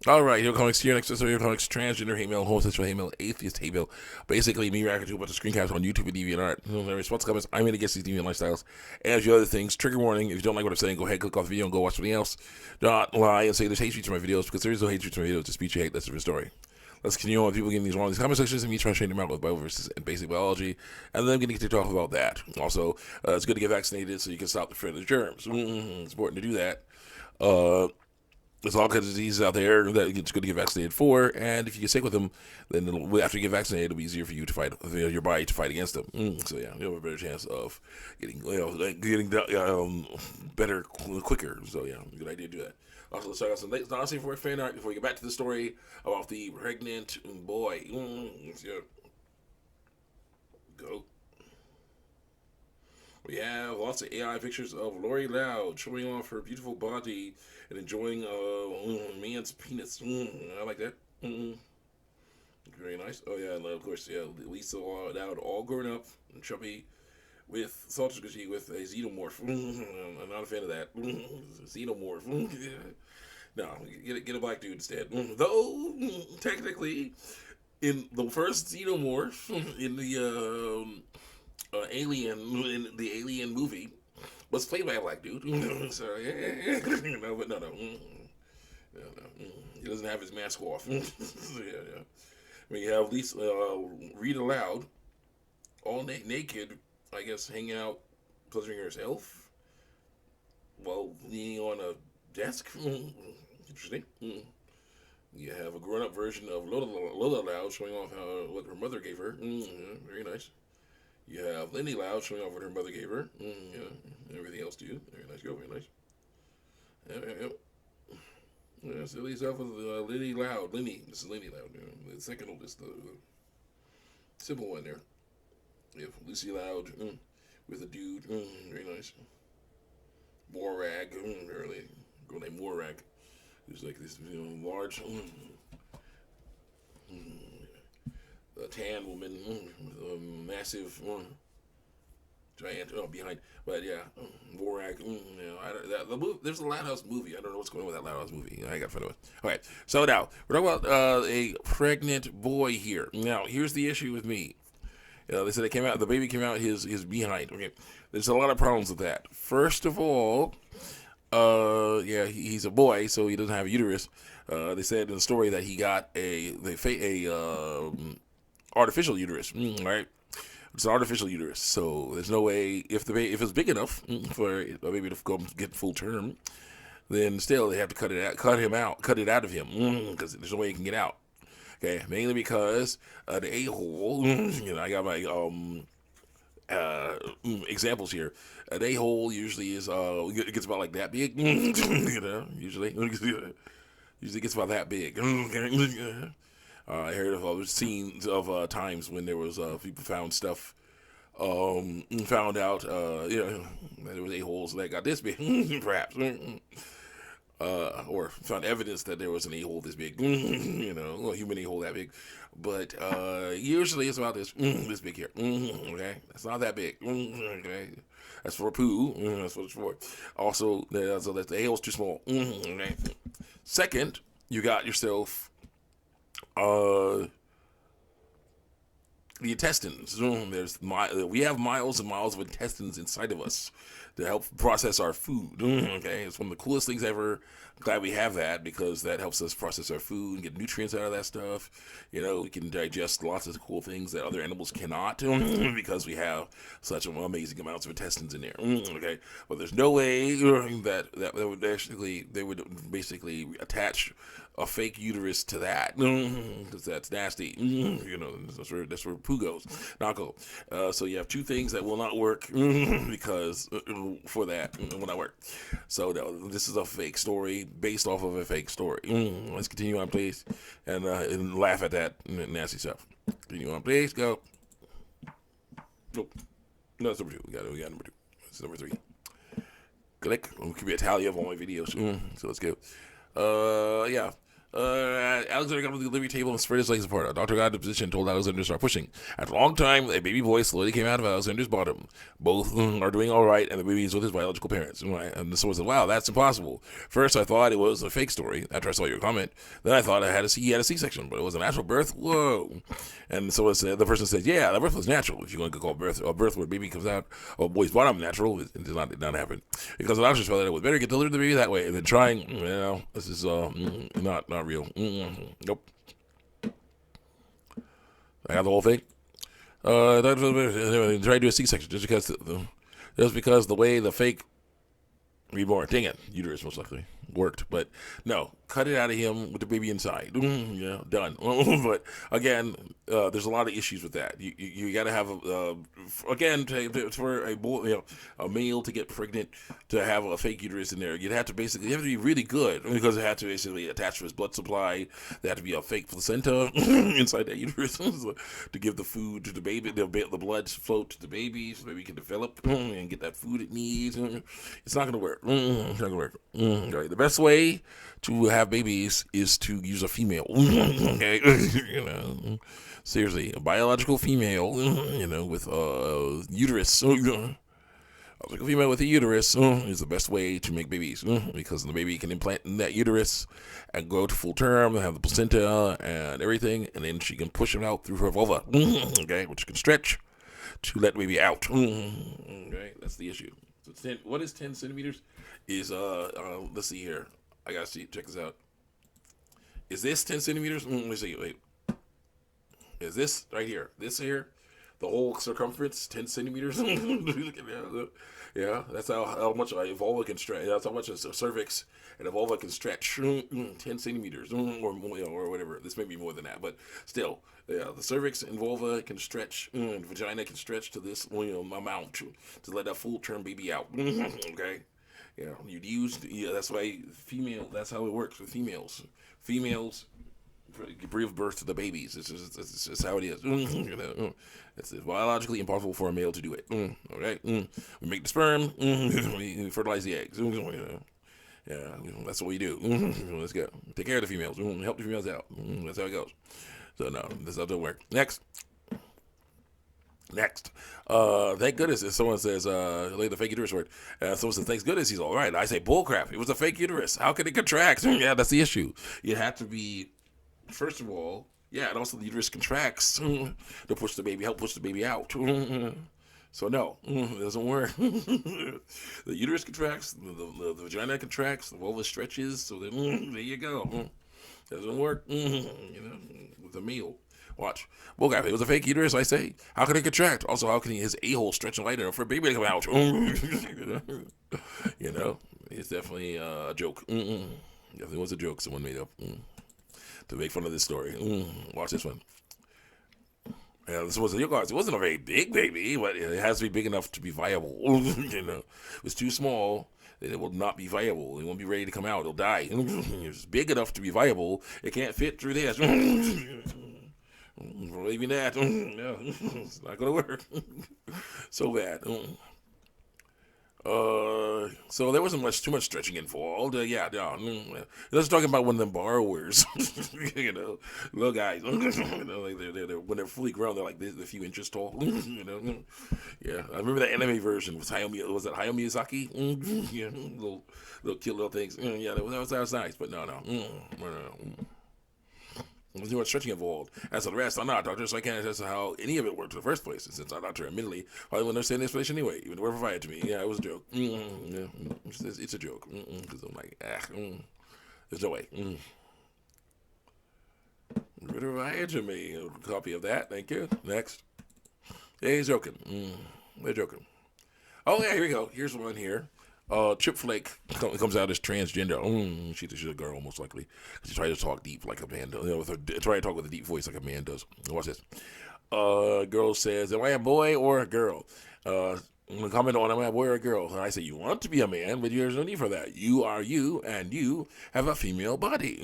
All right, here comics here next episode. Here comics transgender hate mail, homosexual hate mail, atheist hate mail. Basically, me reacting to a bunch of screen caps on YouTube and DeviantArt. My response comments: I'm in against these deviant lifestyles. And a few other things. Trigger warning: if you don't like what I'm saying, go ahead, click off the video, and go watch something else. Do not lie and say there's hate speech in my videos because there is no hate speech in my videos. Just speech you hate. That's a different story. Let's continue on with people getting these wrong in these comment sections and me trying to change them out with bioverses and basic biology. And then I'm going to get to talk about that. Also, it's good to get vaccinated so you can stop the spread of the germs. It's important to do that. There's all kinds of diseases out there that it's good to get vaccinated for, and if you get sick with them, then after you get vaccinated, it'll be easier for you to fight your body to fight against them. So yeah, you have a better chance of getting better quicker. So yeah, good idea to do that. Also, let's talk about some non-safe for fan art before we get back to the story about the pregnant boy. Let's go. We have lots of AI pictures of Lori Loud showing off her beautiful body and enjoying a man's penis. I like that. Very nice. Oh yeah, and of course, yeah, Lisa Loud, all grown up and chubby, with sausage with a xenomorph. I'm not a fan of that. Xenomorph. No, get a black dude instead. Though technically, in the first xenomorph in the Alien movie was played by a black dude. So yeah, no, but no. He doesn't have his mask off. Yeah. I mean, you have Lisa read aloud, all naked, I guess, hanging out, pleasuring herself, while leaning on a desk. Interesting. You have a grown-up version of Lola Loud showing off what her mother gave her. Very nice. You have Lindy Loud showing off what her mother gave her. Everything else too. Very nice girl, very nice. Yep. Yeah, silly stuff with Lindy Loud. This is Lindy Loud. The second oldest, the simple one there. You have Lucy Loud with a dude. Very nice. Morag. Early girl named Morag. Who's like this large, tan woman with a massive giant behind. But yeah, Vorak. There's a Loud House movie. I don't know what's going on with that Loud House movie. I got fun of it. All right, so now we're talking about a pregnant boy here. Now here's the issue with me. They said the baby came out his behind. Okay, there's a lot of problems with that. First of all, he's a boy, so he doesn't have a uterus. They said in the story that he got a artificial uterus, right? It's an artificial uterus, so there's no way if it's big enough for a baby to go get full term, then still they have to cut it out of him because there's no way he can get out. Okay, mainly because the a-hole. I got my examples here. An a-hole usually is it gets about like that big. Usually gets about that big. I heard of scenes of times when there was people found stuff, found out, that there was a-holes that got this big, perhaps, or found evidence that there was an a-hole this big, a human a-hole that big, but usually it's about this big here. Okay, that's not that big. Okay, that's for poo. That's what it's for. Also, so that the a-hole's too small. Okay. Second, you got yourself the intestines. We have miles and miles of intestines inside of us to help process our food. Okay, it's one of the coolest things ever. I'm glad we have that because that helps us process our food and get nutrients out of that stuff. We can digest lots of cool things that other animals cannot because we have such amazing amounts of intestines in there. Okay, but there's no way that they would basically attach a fake uterus to that because that's nasty. That's where poo goes. Not go. So you have two things that will not work because for that will not work. So this is a fake story based off of a fake story. Let's continue on, please, and laugh at that nasty stuff. Continue on, please. Go. Nope. No, that's number two. We got number two. It's number three. Click. It could be a tally of all my videos. So let's go. Yeah. Alexander got to the delivery table and spread his legs apart. A doctor got into position and told Alexander to start pushing. After a long time, a baby boy slowly came out of Alexander's bottom. Both are doing all right, and the baby is with his biological parents. And someone said, "Wow, that's impossible." First, I thought it was a fake story. After I saw your comment, then I thought he had a C-section, but it was a natural birth. Whoa! And so the person said, "Yeah, the birth was natural. If you're going to call birth a birth where a baby comes out of a boy's bottom natural, it did not happen because the doctors felt that it was better get delivered the baby that way than trying. This is not real. Nope. I got the whole thing. Try to do a C-section just because the way the fake reborn, dang it, uterus most likely worked, but no, cut it out of him with the baby inside. Done. But again, there's a lot of issues with that. You got to have for a boy, a male to get pregnant, to have a fake uterus in there, you have to be really good because it had to basically attach to his blood supply. There had to be a fake placenta inside that uterus to give the food to the baby, the blood float to the baby so the baby can develop and get that food it needs. It's not going to work. It's not going to work. Right. The best way to have babies is to use a female. Okay, seriously, a biological female, with a uterus. A female with a uterus is the best way to make babies because the baby can implant in that uterus and go to full term and have the placenta and everything, and then she can push it out through her vulva, okay, which can stretch to let the baby out. Okay, that's the issue. So what is 10 centimeters? Is let's see here. I gotta see. Check this out. Is this 10 centimeters? Let me see. Wait. Is this right here? This here? The whole circumference, 10 centimeters? Yeah, that's how much a vulva can stretch. That's how much a cervix and a vulva can stretch. 10 centimeters or whatever. This may be more than that, but still. Yeah, the cervix and vulva can stretch, and vagina can stretch to this amount to let that full-term baby out. Okay? That's why that's how it works with females. Females give birth to the babies. It's just how it is. It's biologically impossible for a male to do it. Okay? We make the sperm, we fertilize the eggs. Yeah, that's what we do. Let's go. Take care of the females. Help the females out. That's how it goes. So no, this doesn't work. Next. Thank goodness if someone says, the fake uterus word. Someone says, thank goodness he's all right. I say, bullcrap. It was a fake uterus. How could it contract? Yeah, that's the issue. You have to be, first of all, and also the uterus contracts to help push the baby out. So no, it doesn't work. The uterus contracts, the vagina contracts, the vulva stretches. So then, there you go. Doesn't work. With a meal. Watch. Bullcrap. It was a fake uterus, I say. How can it contract? Also, how can his a-hole stretch and lighter for a baby to come out? It's definitely a joke. Definitely was a joke someone made up to make fun of this story. Watch this one. Yeah, it wasn't a very big baby, but it has to be big enough to be viable. If it's too small, then it will not be viable. It won't be ready to come out. It'll die. If it's big enough to be viable, it can't fit through this. Believe me that. No, it's not gonna work. So bad. So there wasn't too much stretching involved. Let's talk about one of them borrowers. Little guys. When they're fully grown, they're like a few inches tall. Yeah, I remember the anime version was Hayao Miyazaki. Little cute little things. Yeah, that was nice, but no. There's too much stretching involved. As for the rest, I'm not a doctor, so I can't attest to how any of it worked in the first place. And since I'm not a doctor, admittedly, I wouldn't understand the explanation anyway, even the word provided to me. Yeah, it was a joke. It's a joke. Because I'm like, there's no way. Provided to me. A copy of that. Thank you. Next. Yeah, he's joking. They're joking. Oh, yeah, here we go. Here's one here. Chip Flake comes out as transgender. She's a girl, most likely. She tries to talk deep like a man does. Try to talk with a deep voice like a man does. Watch this. Girl says, am I a boy or a girl? Comment on, am I a boy or a girl? And I say, you want to be a man, but there's no need for that. You are you, and you have a female body.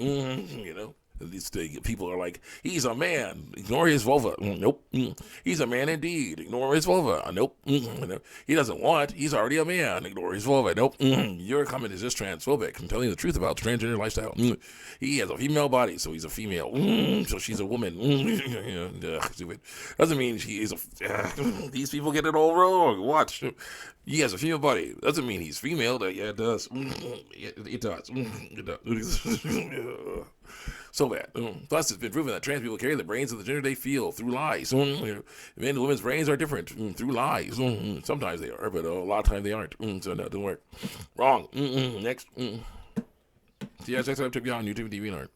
These people are like, he's a man. Ignore his vulva. Nope. He's a man indeed. Ignore his vulva. Nope. He doesn't want. He's already a man. Ignore his vulva. Nope. Your comment is just transphobic. I'm telling you the truth about the transgender lifestyle. He has a female body, so he's a female. So she's a woman. Stupid. Doesn't mean she is a. These people get it all wrong. Watch. He has a female body. Doesn't mean he's female. Yeah, it does. It does. It does. So bad. Plus, it's been proven that trans people carry the brains of the gender they feel through lies. Men and women's brains are different through lies. Sometimes they are, but a lot of times they aren't. So no, it doesn't work. Wrong. Next. See, I check out YouTube, TV, and art.